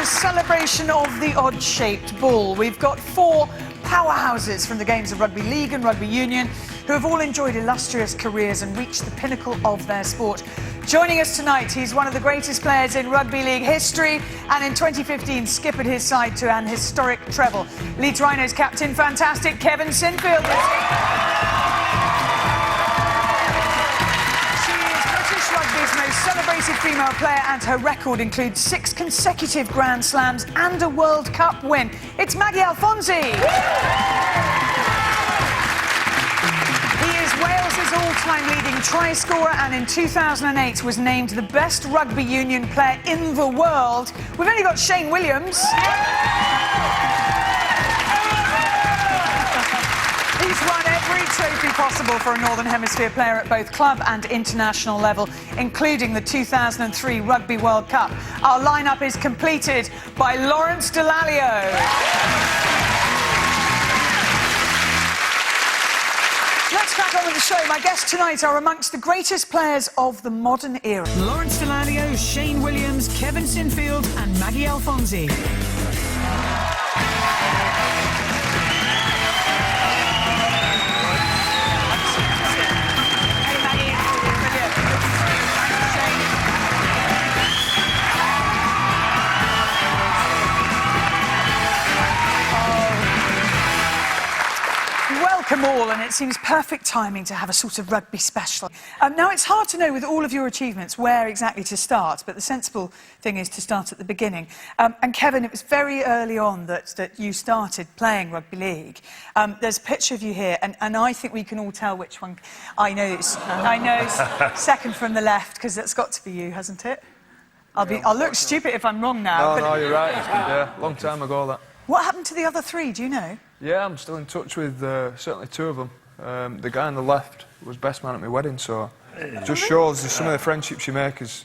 celebration of the odd-shaped ball. We've got four powerhouses from the games of rugby league and rugby union who have all enjoyed illustrious careers and reached the pinnacle of their sport. Joining us tonight, he's one of the greatest players in rugby league history and in 2015 skippered his side to an historic treble. Leeds Rhinos captain, fantastic, KEV Sinfield. Rugby's most celebrated female player, and her record includes 6 consecutive Grand Slams and a World Cup win. It's Maggie Alfonsi. He is Wales's all-time leading try scorer and in 2008 was named the best rugby union player in the world. We've only got Shane Williams. He's won every trophy possible for a Northern Hemisphere player at both club and international level, including the 2003 Rugby World Cup. Our lineup is completed by Lawrence Dallaglio. Let's crack on with the show. My guests tonight are amongst the greatest players of the modern era. Lawrence Dallaglio, Shane Williams, KEV Sinfield and Maggie Alfonsi. Welcome all, and it seems perfect timing to have a sort of rugby special. Now, it's hard to know with all of your achievements where exactly to start, but the sensible thing is to start at the beginning. And Kevin, it was very early on that you started playing rugby league. There's a picture of you here, and I think we can all tell which one. I know it's second from the left, because that's got to be you, hasn't it? I'll look stupid if I'm wrong now. No, you're right. Yeah, long time ago, that. What happened to the other 3, do you know? Yeah, I'm still in touch with certainly 2 of them. The guy on the left was best man at my wedding, so it just shows some of the friendships you make as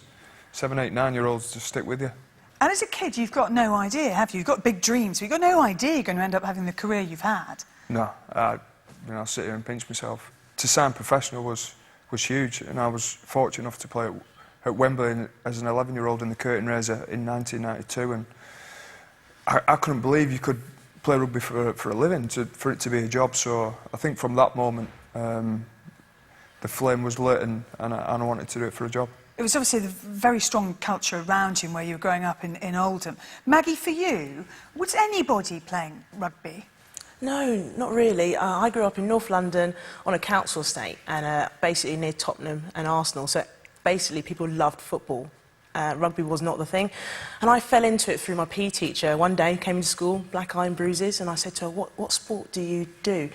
7, 8, 9-year-olds just stick with you. And as a kid, you've got no idea, have you? You've got big dreams, but you've got no idea you're going to end up having the career you've had. No, I'll sit here and pinch myself. To sign professional was huge, and I was fortunate enough to play at Wembley as an 11-year-old in the curtain raiser in 1992, and I couldn't believe you could play rugby for a living, for it to be a job. So I think from that moment, the flame was lit, and I wanted to do it for a job. It was obviously the very strong culture around you where you were growing up in Oldham. Maggie, for you, was anybody playing rugby? No, not really. I grew up in North London on a council estate, and basically near Tottenham and Arsenal. So basically, people loved football. Rugby was not the thing, and I fell into it through my PE teacher. One day, came into school, black eye and bruises, and I said to her, what sport do you do?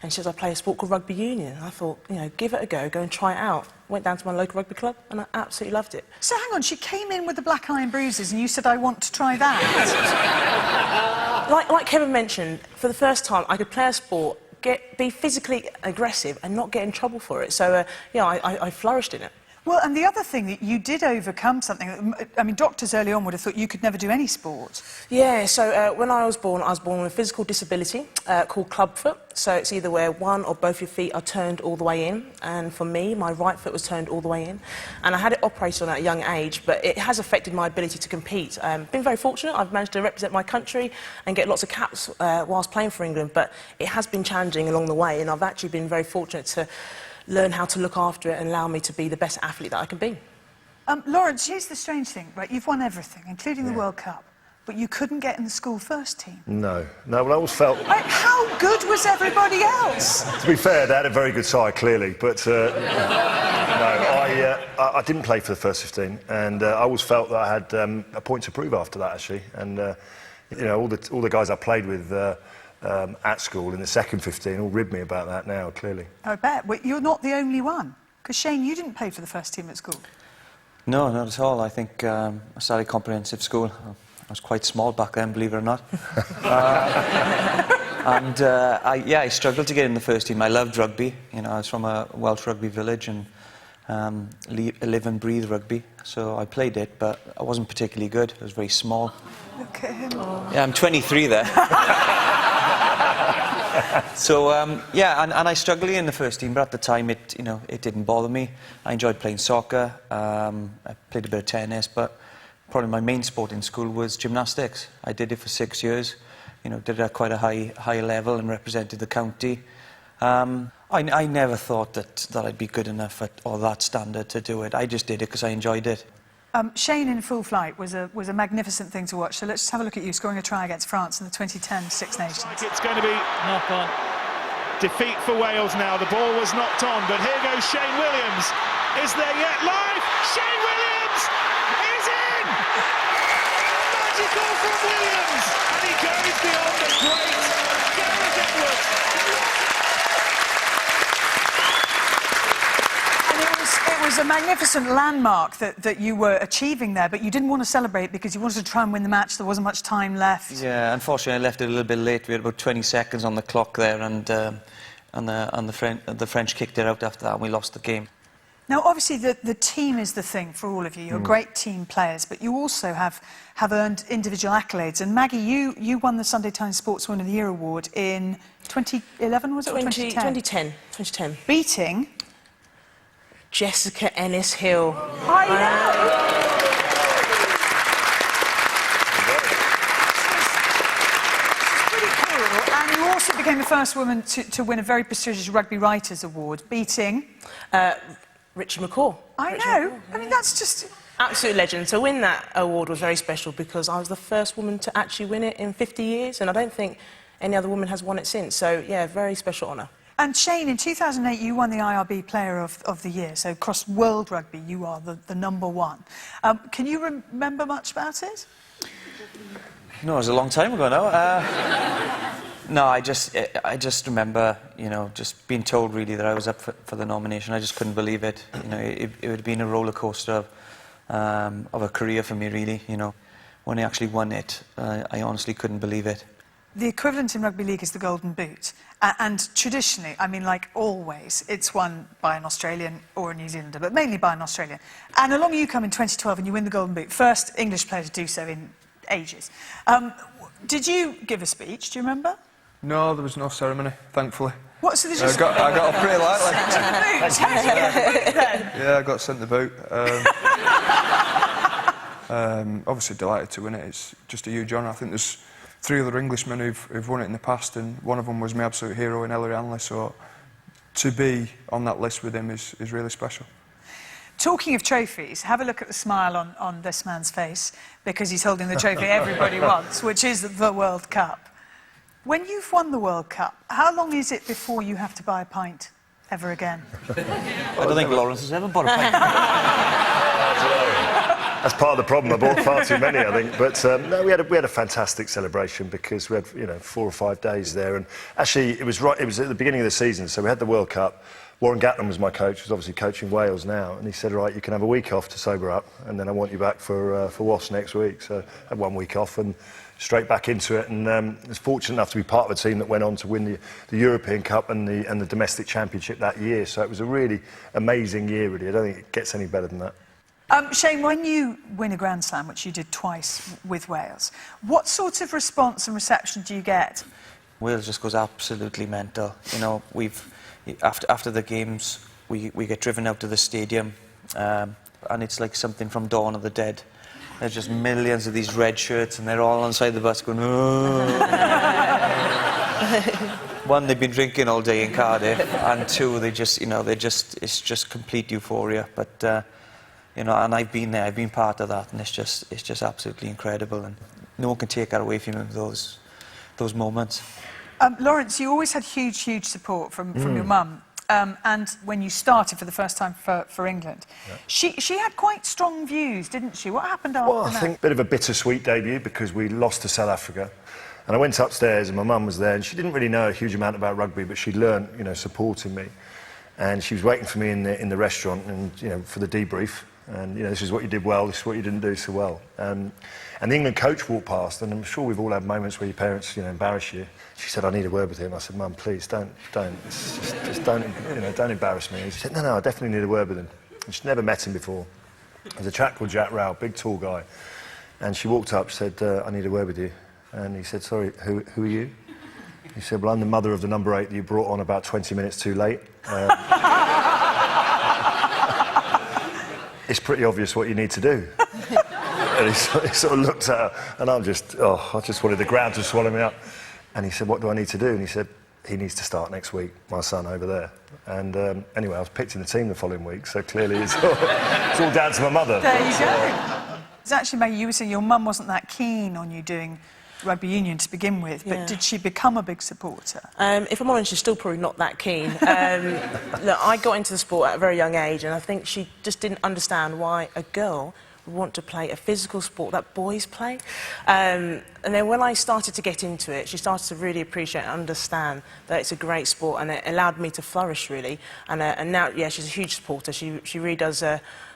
And she said, I play a sport called rugby union. And I thought, give it a go and try it out. Went down to my local rugby club, and I absolutely loved it. So hang on, she came in with the black eye and bruises, and you said, I want to try that? like Kevin mentioned, for the first time, I could play a sport, be physically aggressive, and not get in trouble for it. So, I flourished in it. Well, and the other thing, that you did overcome something. I mean, doctors early on would have thought you could never do any sport. Yeah, so when I was born with a physical disability called clubfoot. So it's either where one or both your feet are turned all the way in. And for me, my right foot was turned all the way in. And I had it operated on at a young age, but it has affected my ability to compete. Been very fortunate. I've managed to represent my country and get lots of caps whilst playing for England, but it has been challenging along the way, and I've actually been very fortunate to learn how to look after it and allow me to be the best athlete that I can be. Lawrence, here's the strange thing, right? You've won everything, including the World Cup, but you couldn't get in the school first team. No, well, I always felt... How good was everybody else? To be fair, they had a very good side, clearly, but no, I didn't play for the first 15, and I always felt that I had a point to prove after that, actually, and all the guys I played with at school in the second 15 all ribbed me about that now, clearly. I bet. Well, you're not the only one, because Shane, you didn't play for the first team at school. No, not at all. I think I started comprehensive school. I was quite small back then, believe it or not. I struggled to get in the first team. I loved rugby. I was from a Welsh rugby village and live and breathe rugby. So I played it, but I wasn't particularly good. I was very small. Look at him. Yeah, I'm 23 there. So and I struggled in the first team, but at the time it didn't bother me. I enjoyed playing soccer. I played a bit of tennis, but probably my main sport in school was gymnastics. I did it for 6 years, you know, did it at quite a high level and represented the county. I never thought that I'd be good enough or that standard to do it. I just did it because I enjoyed it. Shane in full flight was a magnificent thing to watch. So let's just have a look at you scoring a try against France in the 2010 Six Nations. It's going to be knock on. Defeat for Wales now. The ball was knocked on, but here goes Shane Williams. Is there yet live? Shane Williams is in! Magical from Williams, and he goes beyond the great Gareth Edwards. It was a magnificent landmark that you were achieving there, but you didn't want to celebrate because you wanted to try and win the match. There wasn't much time left. Yeah, unfortunately, I left it a little bit late. We had about 20 seconds on the clock there, and the French kicked it out after that, and we lost the game. Now, obviously, the team is the thing for all of you. You're great team players, but you also have earned individual accolades. And Maggie, you won the Sunday Times Sportswoman of the Year award in 2011, was it? 2010. Beating Jessica Ennis-Hill. I know! This is pretty cool. And you also became the first woman to win a very prestigious Rugby Writers Award, beating... Richie McCaw. I know. I mean, that's just... Absolute legend. To win that award was very special because I was the first woman to actually win it in 50 years, and I don't think any other woman has won it since. So, yeah, very special honour. And Shane, in 2008, you won the IRB Player of the Year. So across world rugby, you are the #1. Can you remember much about it? No, it was a long time ago now. No, I just remember, you know, just being told really that I was up for the nomination. I just couldn't believe it. You know, it would have been a roller coaster of a career for me, really. You know, when I actually won it, I honestly couldn't believe it. The equivalent in rugby league is the Golden Boot. And traditionally, I mean, like always, it's won by an Australian or a New Zealander, but mainly by an Australian. And along you come in 2012 and you win the Golden Boot. First English player to do so in ages. Did you give a speech? Do you remember? No, there was no ceremony, thankfully. What, so they just... I got off pretty lightly. Then? Yeah, I got sent the boot. Obviously delighted to win it. It's just a huge honour. I think there's 3 other Englishmen who've won it in the past, and one of them was my absolute hero in Ellery Hanley, so to be on that list with him is really special. Talking of trophies, have a look at the smile on this man's face, because he's holding the trophy everybody wants, which is the World Cup. When you've won the World Cup, how long is it before you have to buy a pint ever again? I don't think Lawrence has ever bought a pint. That's part of the problem. I bought far too many, I think. But no, we had a fantastic celebration because we had 4 or 5 days there, and actually it was at the beginning of the season. So we had the World Cup. Warren Gatland was my coach, who's obviously coaching Wales now, and he said, "Right, you can have a week off to sober up, and then I want you back for Wasps next week." So I had 1 week off and straight back into it, and I was fortunate enough to be part of a team that went on to win the European Cup and the domestic championship that year. So it was a really amazing year, really. I don't think it gets any better than that. Shane, when you win a Grand Slam, which you did twice with Wales, what sort of response and reception do you get? Wales just goes absolutely mental. You know, after the games, we get driven out to the stadium, and it's like something from Dawn of the Dead. There's just millions of these red shirts, and they're all on the side of the bus going, "Oh." 1, they've been drinking all day in Cardiff, and 2, it's just complete euphoria. But you know, and I've been there, I've been part of that, and it's just absolutely incredible, and no one can take that away from you, those moments. Lawrence, you always had huge support from your mum. And when you started for the first time for England, yeah. she had quite strong views, didn't she? What happened after that? Well, I think a bit of a bittersweet debut because we lost to South Africa. And I went upstairs and my mum was there, and she didn't really know a huge amount about rugby, but she'd learned, supporting me. And she was waiting for me in the restaurant and, for the debrief. And, this is what you did well, this is what you didn't do so well. And the England coach walked past, and I'm sure we've all had moments where your parents, embarrass you. She said, "I need a word with him." I said, "Mum, please, don't. Just don't embarrass me." She said, No, I definitely need a word with him. And she'd never met him before. There's a chap called Jack Rao, big, tall guy. And she walked up, said, "I need a word with you." And he said, "Sorry, who are you?" He said, "Well, I'm the mother of the number 8 that you brought on about 20 minutes too late. It's pretty obvious what you need to do." And he sort of looked at her, and I just wanted the ground to swallow me up. And he said, what do I need to do? And he said, he needs to start next week, my son over there. And anyway, I was picked in the team the following week, so clearly it's all down to my mother. There you go. It's actually, Maggie, you were saying your mum wasn't that keen on you doing rugby union to begin with, but did she become a big supporter? If I'm honest, she's still probably not that keen. Look, I got into the sport at a very young age, and I think she just didn't understand why a girl would want to play a physical sport that boys play. And then when I started to get into it, she started to really appreciate and understand that it's a great sport, and it allowed me to flourish, really. And now, yeah, she's a huge supporter. She really does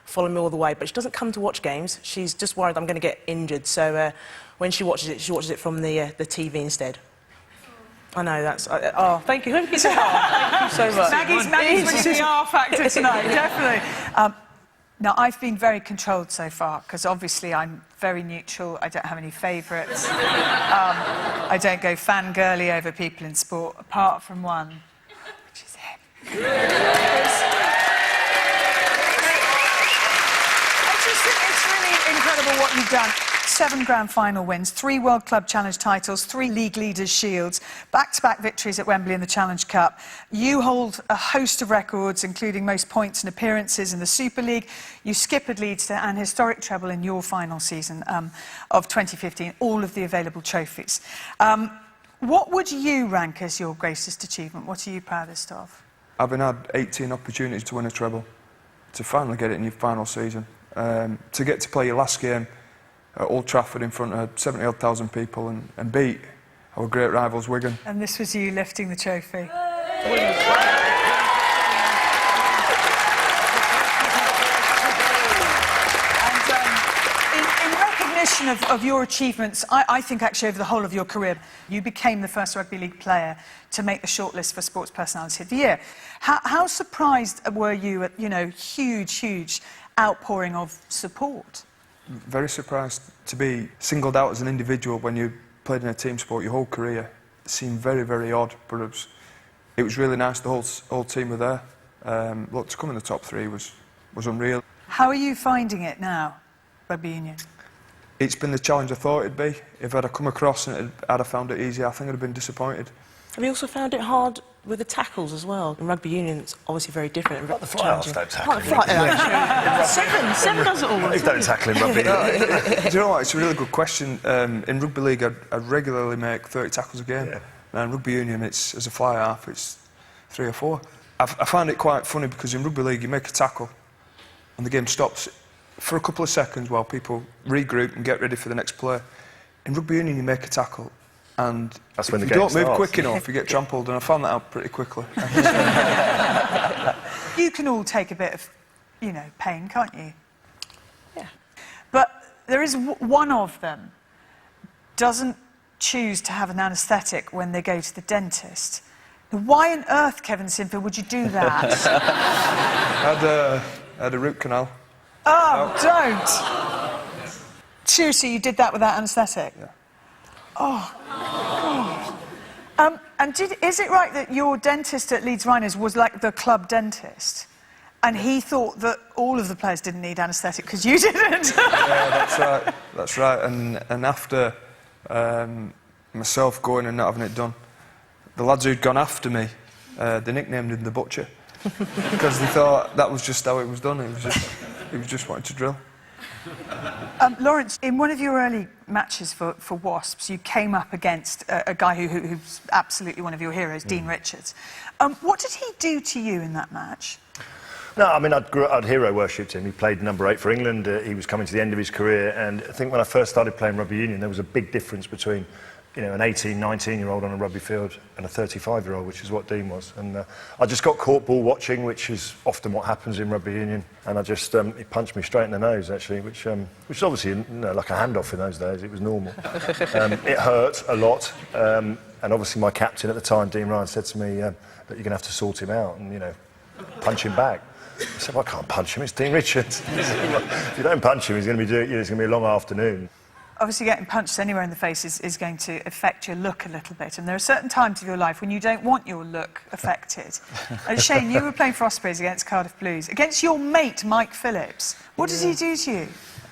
follow me all the way, but she doesn't come to watch games. She's just worried I'm going to get injured, so when she watches it from the TV instead. I know, that's... oh, thank you. Thank you so much. Maggie's bringing the R factor tonight, definitely. Now, I've been very controlled so far, because obviously I'm very neutral. I don't have any favourites. I don't go fangirly over people in sport, apart from one, which is him. I just think it's really incredible what you've done. 7 grand final wins, 3 World Club Challenge titles, 3 League Leaders Shields, back-to-back victories at Wembley in the Challenge Cup. You hold a host of records, including most points and appearances in the Super League. You skippered Leeds to an historic treble in your final season of 2015, all of the available trophies. What would you rank as your greatest achievement? What are you proudest of? Having had 18 opportunities to win a treble, to finally get it in your final season, to get to play your last game at Old Trafford in front of 70,000 people and beat our great rivals Wigan. And this was you lifting the trophy. In recognition of your achievements, I think actually over the whole of your career, you became the first rugby league player to make the shortlist for Sports Personality of the Year. How surprised were you at, you know, huge outpouring of support? Very surprised to be singled out as an individual when you played in a team sport your whole career. It seemed very odd, but it was really nice. The whole team were there. Look, to come in the top 3 was unreal. How are you finding it now, rugby union? It's been the challenge I thought it'd be. If I'd have come across and I'd have found it easy, I think I'd have been disappointed. Have you also found it hard with the tackles as well? In rugby union, it's obviously very different. Like the fly-halves don't tackle. Like the Seven does it all. They don't tackle in rugby. Do you know what? It's a really good question. In rugby league, I regularly make 30 tackles a game. Yeah. Now in rugby union, it's as a fly-half, it's 3 or 4. I find it quite funny because in rugby league, you make a tackle and the game stops for a couple of seconds while people regroup and get ready for the next play. In rugby union, you make a tackle and that's when if the you game don't move starts. quick enough, you get trampled, and I found that out pretty quickly. You can all take a bit of, you know, pain, can't you? Yeah. But there is one of them doesn't choose to have an anaesthetic when they go to the dentist. Now, why on earth, Kevin Sinfield, would you do that? I had a root canal. Oh, don't! Seriously, you did that without anaesthetic? Yeah. Oh, God. And is it right that your dentist at Leeds Rhinos was like the club dentist? And he thought that all of the players didn't need anaesthetic because you didn't? Yeah, that's right. That's right. And after myself going and not having it done, the lads who'd gone after me, they nicknamed him the Butcher because they thought that was just how it was done. He was just wanting to drill. Lawrence, in one of your early matches for Wasps, you came up against a guy who's absolutely one of your heroes, Dean Richards. What did he do to you in that match? No, I mean, I'd hero worshipped him. He played number 8 for England. He was coming to the end of his career, and I think when I first started playing rugby union, there was a big difference between, you know, an 18, 19-year-old on a rugby field and a 35-year-old, which is what Dean was. And I just got caught ball watching, which is often what happens in rugby union. And I just, he punched me straight in the nose, actually, which is obviously, you know, like a handoff in those days. It was normal. It hurt a lot. And obviously my captain at the time, Dean Ryan, said to me that you're going to have to sort him out and, you know, punch him back. I said, well, I can't punch him, it's Dean Richards. If you don't punch him, he's going to be doing, you know, it's going to be a long afternoon. Obviously, getting punched anywhere in the face is going to affect your look a little bit. And there are certain times of your life when you don't want your look affected. Shane, you were playing for Ospreys against Cardiff Blues, against your mate, Mike Phillips. What did he do to you?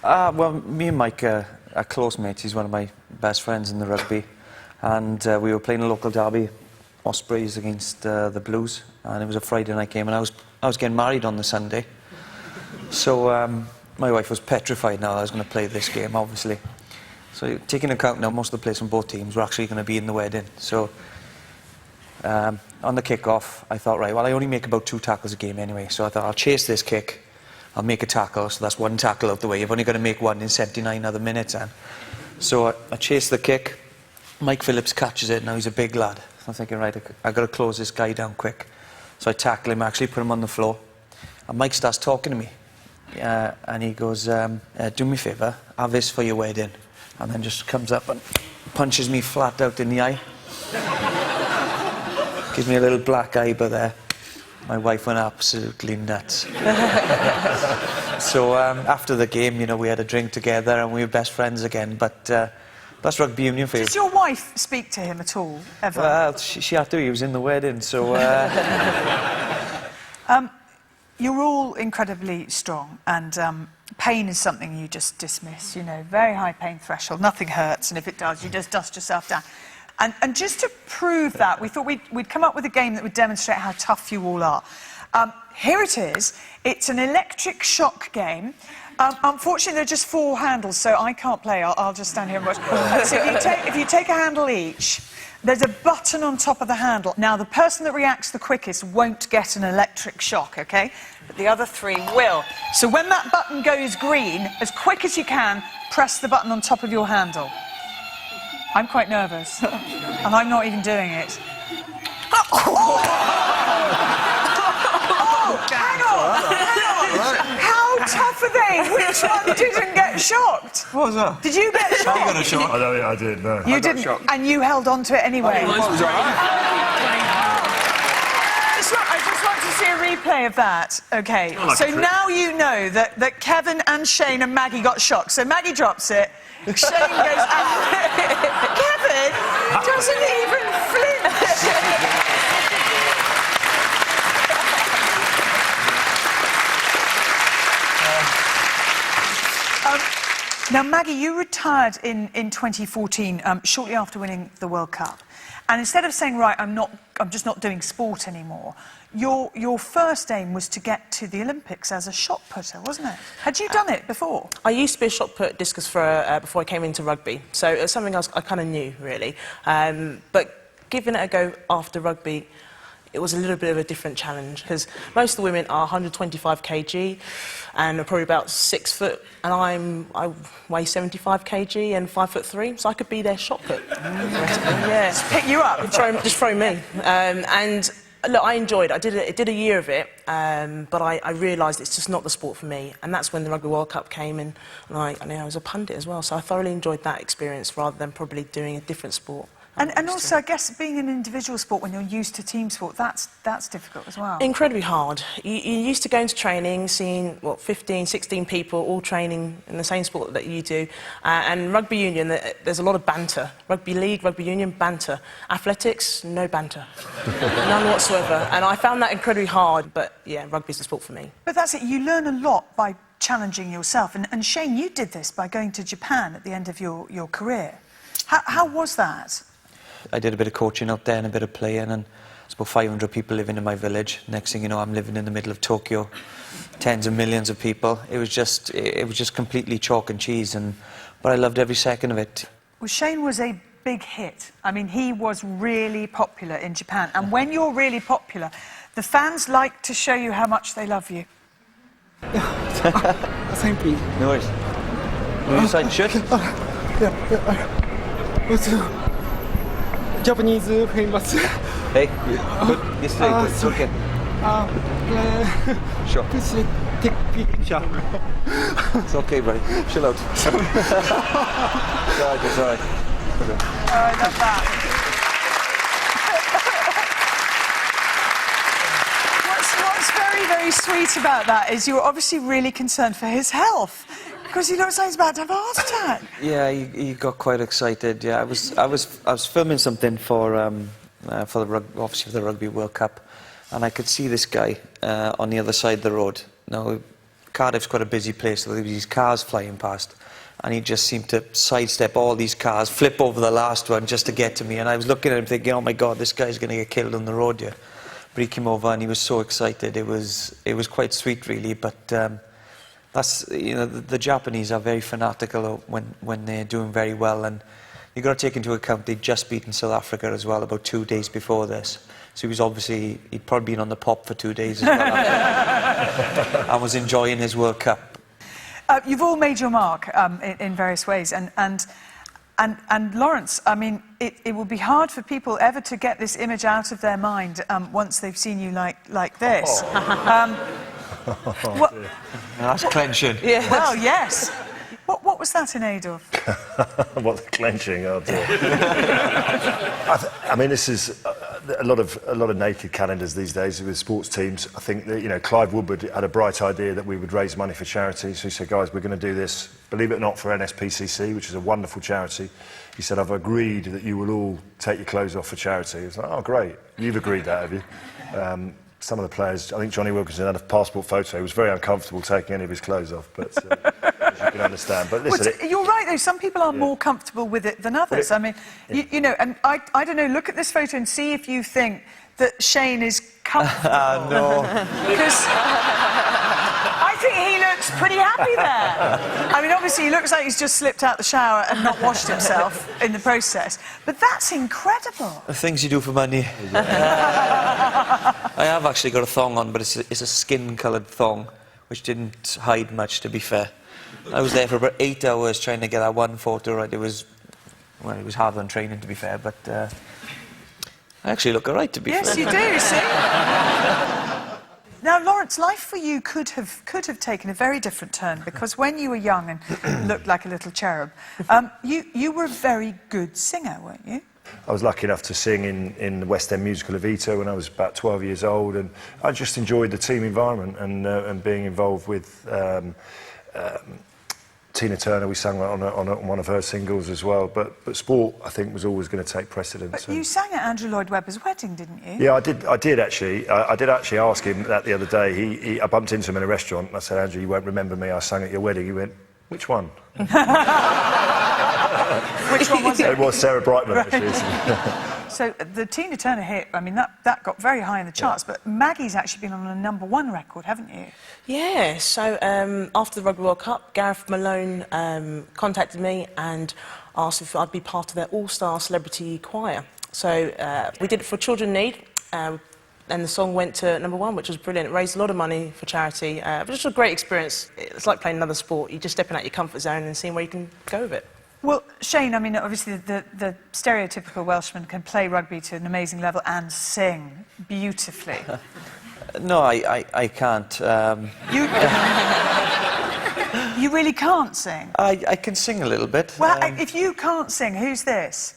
Well, me and Mike are close mates. He's one of my best friends in the rugby. And we were playing a local derby, Ospreys against the Blues. And it was a Friday night game, and I was getting married on the Sunday. So my wife was petrified now I was going to play this game, obviously. So taking account now, most of the players from both teams were actually going to be in the wedding. So on the kick-off, I thought, right, well, I only make about 2 tackles a game anyway. So I thought, I'll chase this kick. I'll make a tackle, so that's 1 tackle out the way. You've only got to make 1 in 79 other minutes. And so I chased the kick. Mike Phillips catches it. Now he's a big lad. So I'm thinking, right, I've got to close this guy down quick. So I tackle him, actually put him on the floor. And Mike starts talking to me. And he goes, do me a favour, have this for your wedding. And then just comes up and punches me flat out in the eye. Gives me a little black eye, but there. My wife went absolutely nuts. So after the game, you know, we had a drink together and we were best friends again. But that's rugby union for you. Does your wife speak to him at all, ever? Well, she had to. He was in the wedding, so... You're all incredibly strong, and pain is something you just dismiss, you know, very high pain threshold, nothing hurts, and if it does, you just dust yourself down. And just to prove that, we thought we'd come up with a game that would demonstrate how tough you all are. Here it is. It's an electric shock game. Unfortunately, there are just 4 handles, so I can't play. I'll just stand here and watch. So if you take a handle each, there's a button on top of the handle. Now, the person that reacts the quickest won't get an electric shock, OK? But the other 3 will. So when that button goes green, as quick as you can, press the button on top of your handle. I'm quite nervous, and I'm not even doing it. Oh, hang on! How tough are they? Which one didn't get shocked? What was that? Did you get shocked? I got a shock. I don't think I did, no. You didn't, and you held on to it anyway. What was that? I just want to see a replay of that. OK, so now you know that Kevin and Shane and Maggie got shocked. So Maggie drops it, Shane goes out. Kevin doesn't even flinch. Now, Maggie, you retired in 2014, shortly after winning the World Cup. And instead of saying, right, I'm just not doing sport anymore, your first aim was to get to the Olympics as a shot putter, wasn't it? Had you done it before? I used to be a shot put discus thrower before I came into rugby, so it's something I kind of knew, really. But giving it a go after rugby, it was a little bit of a different challenge, because most of the women are 125 kg and are probably about 6 foot, and I weigh 75 kg and 5'3", so I could be their shot put. Yeah. Just pick you up? Just throw me. And look, I enjoyed it. I did a year of it, but I realised it's just not the sport for me, and that's when the Rugby World Cup came, and I was a pundit as well, so I thoroughly enjoyed that experience rather than probably doing a different sport. And also, I guess, being an individual sport when you're used to team sport, that's difficult as well. Incredibly hard. You're used to going to training, seeing, 15, 16 people all training in the same sport that you do. And rugby union, there's a lot of banter. Rugby league, rugby union, banter. Athletics, no banter. None whatsoever. And I found that incredibly hard, but yeah, rugby's the sport for me. But that's it, you learn a lot by challenging yourself. And Shane, you did this by going to Japan at the end of your career. How was that? I did a bit of coaching out there and a bit of playing, and there's about 500 people living in my village. Next thing you know, I'm living in the middle of Tokyo, tens of millions of people. It was just completely chalk and cheese, but I loved every second of it. Well, Shane was a big hit. I mean, he was really popular in Japan, and when you're really popular, the fans like to show you how much they love you. Thank you. No worries. Will you sign shirt? Japanese famous. Hey, good. Yesterday, good. It's okay. Sure. Take picture. It's okay, buddy. Chill out. It's all right. Okay. Oh, I love that. What's very, very sweet about that is you're obviously really concerned for his health. Because he looks like he's about to have a heart attack. Yeah, he got quite excited. Yeah, I was filming something for the Rugby World Cup, and I could see this guy on the other side of the road. Now, Cardiff's quite a busy place, so there were these cars flying past, and he just seemed to sidestep all these cars, flip over the last one just to get to me, and I was looking at him thinking, oh my God, this guy's going to get killed on the road here. But he came over and he was so excited. It was quite sweet, really, but that's, you know, the Japanese are very fanatical when they're doing very well, and you've got to take into account they'd just beaten South Africa as well about 2 days before this. So he was obviously, he'd probably been on the pop for 2 days as well and was enjoying his World Cup. You've all made your mark in various ways, and Lawrence, I mean, it will be hard for people ever to get this image out of their mind once they've seen you like this. What? That's clenching. Yeah. Well, yes. What was that in aid of? What, the clenching? Oh dear. I mean, this is a lot of naked calendars these days with sports teams. I think that, you know, Clive Woodward had a bright idea that we would raise money for charity. So he said, guys, we're going to do this, believe it or not, for NSPCC, which is a wonderful charity. He said, I've agreed that you will all take your clothes off for charity. I was like, oh, great. You've agreed that, have you? Some of the players, I think Johnny Wilkinson had a passport photo. He was very uncomfortable taking any of his clothes off, but as you can understand. But listen, you're right, though. Some people are more comfortable with it than others. I mean, you know, and I don't know, look at this photo and see if you think that Shane is comfortable. No. Because I think he looks pretty happy there. I mean, obviously, he looks like he's just slipped out the shower and not washed himself in the process. But that's incredible. The things you do for money. I have actually got a thong on, but it's a skin-coloured thong, which didn't hide much, to be fair. I was there for about 8 hours trying to get that one photo right. It was hard on training, to be fair, but I actually look all right, to be fair. Yes, you do, see? Now, Lawrence, life for you could have taken a very different turn, because when you were young and looked like a little cherub, you were a very good singer, weren't you? I was lucky enough to sing in the West End musical Evita when I was about 12 years old, and I just enjoyed the team environment and being involved with Tina Turner. We sang on one of her singles as well, but sport, I think, was always going to take precedence. But you sang at Andrew Lloyd Webber's wedding, didn't you? Yeah, I did actually. I did actually ask him that the other day. I bumped into him in a restaurant and I said, Andrew, you won't remember me, I sang at your wedding. He went, which one? Which one was it? It was Sarah Brightman, actually. So the Tina Turner hit, I mean, that got very high in the charts, but Maggie's actually been on a #1 record, haven't you? Yeah, so after the Rugby World Cup, Gareth Malone contacted me and asked if I'd be part of their all-star celebrity choir. So we did it for Children in Need, and the song went to #1, which was brilliant. It raised a lot of money for charity. It was just a great experience. It's like playing another sport. You're just stepping out your comfort zone and seeing where you can go with it. Well, Shane, I mean, obviously the stereotypical Welshman can play rugby to an amazing level and sing beautifully. No, I can't. You really can't sing? I can sing a little bit. Well, if you can't sing, who's this?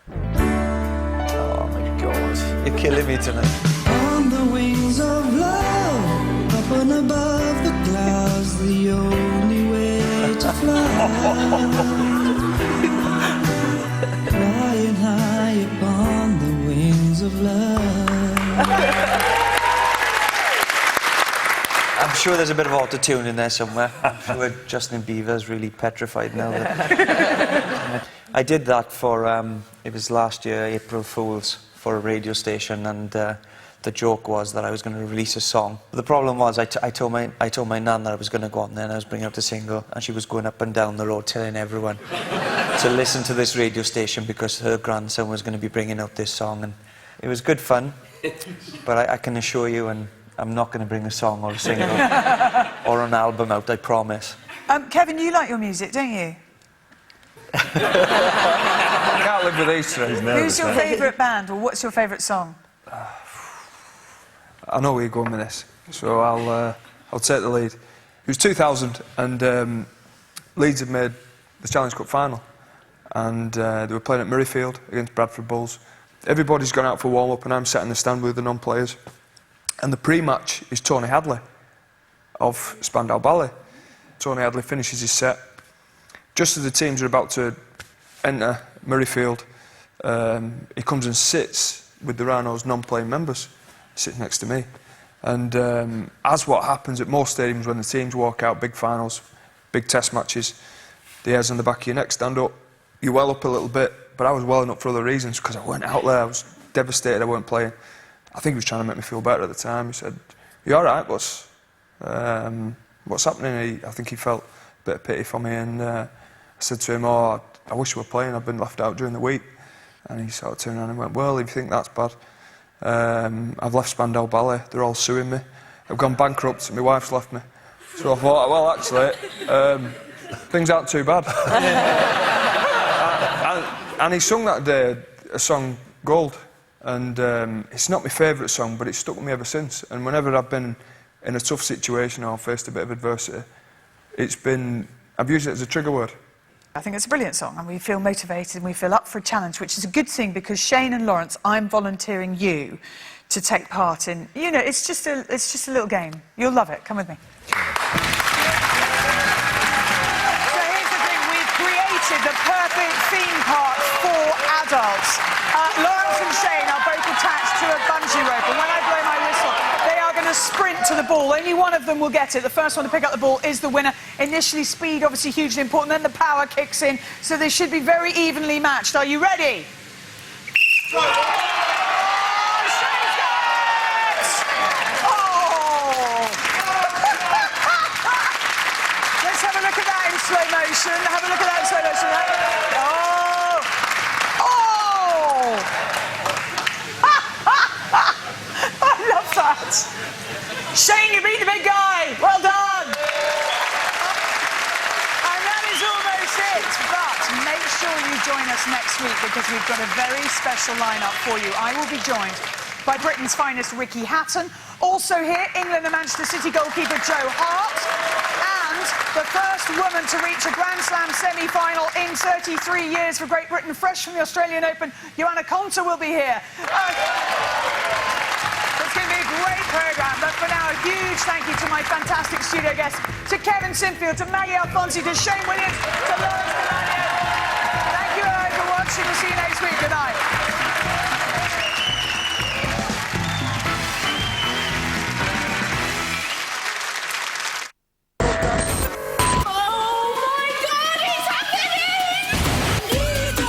Oh, my God. You're killing me tonight. On the wings of love, up and above the clouds, the only way to fly. Flying high upon the wings of love. I'm sure there's a bit of auto-tune in there somewhere. I'm sure Justin Bieber's really petrified now. I did that for, it was last year, April Fool's, for a radio station, and the joke was that I was going to release a song. The problem was I told my nan that I was going to go on there and I was bringing out a single, and she was going up and down the road telling everyone to listen to this radio station because her grandson was going to be bringing out this song, and it was good fun, but I can assure you, and I'm not going to bring a song or a single or an album out, I promise. Kevin, you like your music, don't you? I can't live with these three. Who's your favourite band, or what's your favourite song? I know where you're going with this, so I'll take the lead. It was 2000, and Leeds had made the Challenge Cup final, and they were playing at Murrayfield against Bradford Bulls. Everybody's gone out for warm-up, and I'm sat in the stand with the non-players. And the pre-match is Tony Hadley of Spandau Ballet. Tony Hadley finishes his set. Just as the teams are about to enter Murrayfield, he comes and sits with the Rhinos non-playing members, sits next to me. And as what happens at most stadiums when the teams walk out, big finals, big test matches, the hairs on the back of your neck stand up, you well up a little bit, but I was welling up for other reasons because I weren't out there, I was devastated I weren't playing. I think he was trying to make me feel better at the time. He said, "You all right, boss? What's happening?" I think he felt a bit of pity for me, and I said to him, "Oh, I wish we were playing, I've been left out during the week." And he sort of turned around and went, "Well, if you think that's bad, I've left Spandau Ballet, they're all suing me. I've gone bankrupt, my wife's left me." So I thought, well, actually, things aren't too bad. and he sung that day a song, Gold, and it's not my favourite song, but it's stuck with me ever since. And whenever I've been in a tough situation or faced a bit of adversity, I've used it as a trigger word. I think it's a brilliant song, and we feel motivated and we feel up for a challenge, which is a good thing because Shane and Lawrence, I'm volunteering you to take part in. You know, it's just a little game. You'll love it. Come with me. So here's the thing: we've created the perfect theme park for adults. Lawrence and Shane are both attached to a bungee rope, and when I blow my whistle, they are going to sprint to the ball. Only one of them will get it. The first one to pick up the ball is the winner. Initially, speed, obviously hugely important, then the power kicks in, so they should be very evenly matched. Are you ready? Oh, Shane's got it! Oh! Let's have a look at that in slow motion. Have a look at that in slow motion. Oh! Oh! I love that. Shane, you beat the big guy. Well done. And that is almost it. But make sure you join us next week because we've got a very special lineup for you. I will be joined by Britain's finest Ricky Hatton. Also here, England and Manchester City goalkeeper Joe Hart. And the first woman to reach a Grand Slam semi-final in 33 years for Great Britain, fresh from the Australian Open, Joanna Konta will be here. It's going to be a great programme, but for now, a huge thank you to my fantastic studio guests, to Kevin Sinfield, to Maggie Alfonsi, to Shane Williams, to Lawrence Delania. Thank you all for watching. We'll see you next week. Good night.